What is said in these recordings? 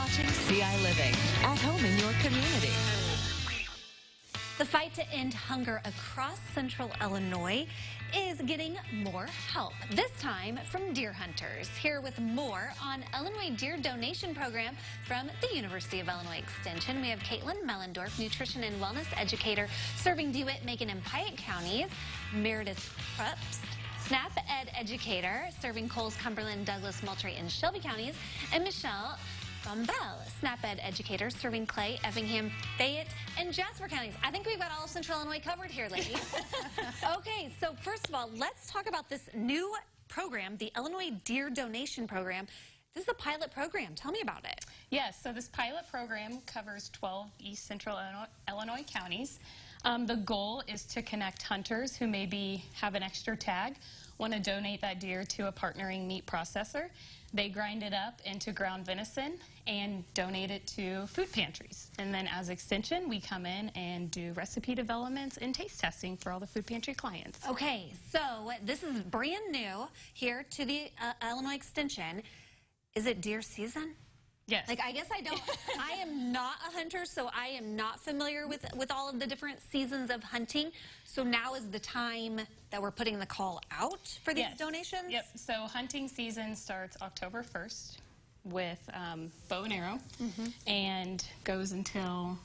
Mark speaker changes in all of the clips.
Speaker 1: watching CI Living, at home in your community.
Speaker 2: The fight to end hunger across central Illinois is getting more help, this time from deer hunters. Here with more on Illinois Deer Donation Program from the University of Illinois Extension, we have Caitlin Mellendorf, nutrition and wellness educator serving DeWitt, Macon, and Piatt counties, Meredith Probst, SNAP Ed educator serving Coles, Cumberland, Douglas, Moultrie, and Shelby counties, and Michelle Bombell, SNAP Ed educator serving Clay, Effingham, Fayette, and Jasper counties. I think we've got all of Central Illinois covered here, ladies. Okay, so first of all, let's talk about this new program, the Illinois Deer Donation Program. This is a pilot program. Tell me about it.
Speaker 3: Yes, so this pilot program covers 12 East Central Illinois counties. The goal is to connect hunters who maybe have an extra tag, want to donate that deer to a partnering meat processor. They grind it up into ground venison and donate it to food pantries. And then as Extension, we come in and do recipe developments and taste testing for all the food pantry clients.
Speaker 2: Okay, so this is brand new here to the Illinois Extension. Is it deer season?
Speaker 3: Yes.
Speaker 2: Like, I guess I am not a hunter, so I am not familiar with all of the different seasons of hunting. So now is the time that we're putting the call out for these donations?
Speaker 3: Yep. So hunting season starts October 1st with bow and arrow and goes until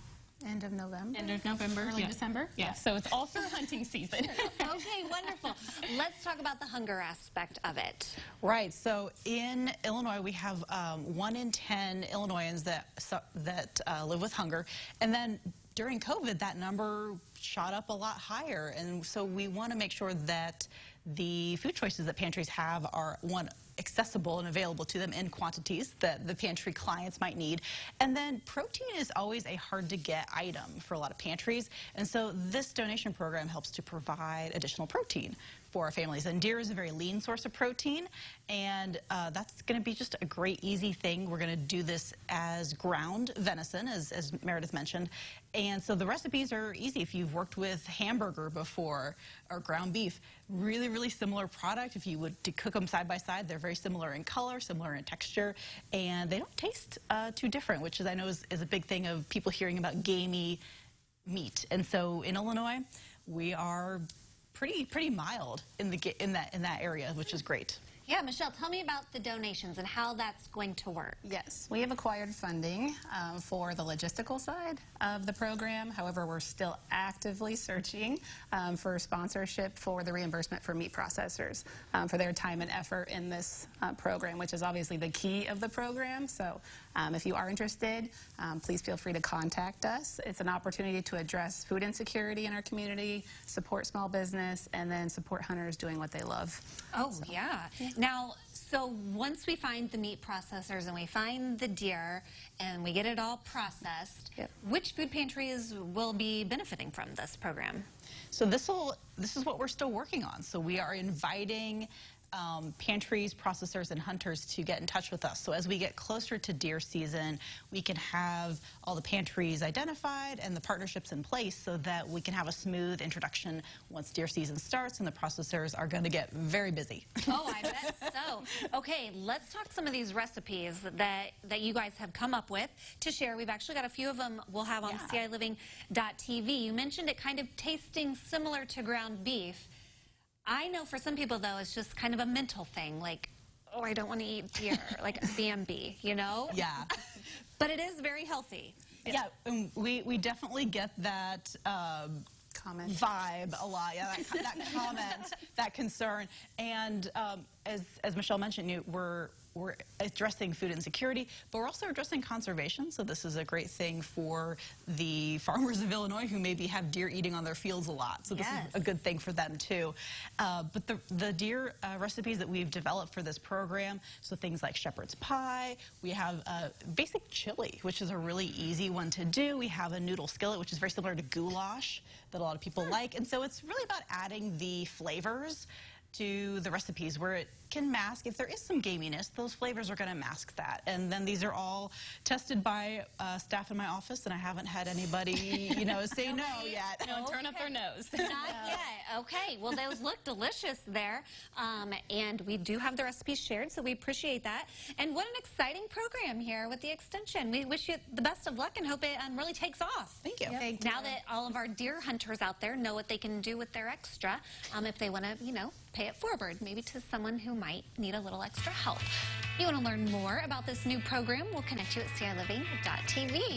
Speaker 4: end of November.
Speaker 3: End of November.
Speaker 4: Early December.
Speaker 3: Yeah, so it's all through hunting season.
Speaker 2: Okay, wonderful. Let's talk about the hunger aspect of it.
Speaker 4: Right, so in Illinois we have 1 in 10 Illinoisans that live with hunger, and then during COVID that number shot up a lot higher, and so we want to make sure that the food choices that pantries have are, one, accessible and available to them in quantities that the pantry clients might need. And then protein is always a hard to get item for a lot of pantries. And so this donation program helps to provide additional protein for our families. And deer is a very lean source of protein. And that's going to be just a great, easy thing. We're going to do this as ground venison, as Meredith mentioned. And so the recipes are easy. If you've worked with hamburger before or ground beef, really, really similar product. If you would to cook them side by side, they're very similar in color, similar in texture, and they don't taste too different, which is, I know, is a big thing of people hearing about gamey meat. And so in Illinois, we are pretty mild in that area, which is great.
Speaker 2: Yeah, Michelle, tell me about the donations and how that's going to work.
Speaker 5: Yes, we have acquired funding for the logistical side of the program. However, we're still actively searching for sponsorship for the reimbursement for meat processors for their time and effort in this program, which is obviously the key of the program. So if you are interested, please feel free to contact us. It's an opportunity to address food insecurity in our community, support small business, and then support hunters doing what they love.
Speaker 2: Oh, so, yeah. Now, so once we find the meat processors and we find the deer and we get it all processed, which food pantries will be benefiting from this program?
Speaker 4: So this is what we're still working on. So we are inviting pantries, processors, and hunters to get in touch with us. So as we get closer to deer season, we can have all the pantries identified and the partnerships in place so that we can have a smooth introduction once deer season starts, and the processors are going to get very busy.
Speaker 2: Oh, I bet so. Okay, let's talk some of these recipes that you guys have come up with to share. We've actually got a few of them we'll have on CILiving.tv. You mentioned it kind of tasting similar to ground beef. I know for some people, though, it's just kind of a mental thing, like, oh, I don't want to eat deer, like BMB, you know?
Speaker 4: Yeah.
Speaker 2: But it is very healthy.
Speaker 4: Yeah, and we definitely get that comment vibe a lot. Yeah, that comment, that concern. And as Michelle mentioned, we're addressing food insecurity, but we're also addressing conservation. So this is a great thing for the farmers of Illinois who maybe have deer eating on their fields a lot. So this is a good thing for them too. But the deer recipes that we've developed for this program, so things like shepherd's pie, we have basic chili, which is a really easy one to do. We have a noodle skillet, which is very similar to goulash that a lot of people like. And so it's really about adding the flavors to the recipes where can mask, if there is some gaminess, those flavors are going to mask that. And then these are all tested by staff in my office, and I haven't had anybody, say no yet.
Speaker 3: No, turn up their nose.
Speaker 2: Not yet. Okay. Well, those look delicious there. And we do have the recipes shared, so we appreciate that. And what an exciting program here with the Extension. We wish you the best of luck and hope it really takes off.
Speaker 4: Thank you.
Speaker 5: Thank you.
Speaker 2: Now that all of our deer hunters out there know what they can do with their extra, if they want to, pay it forward, maybe to someone who might need a little extra help. You want to learn more about this new program? We'll connect you at CILiving.tv.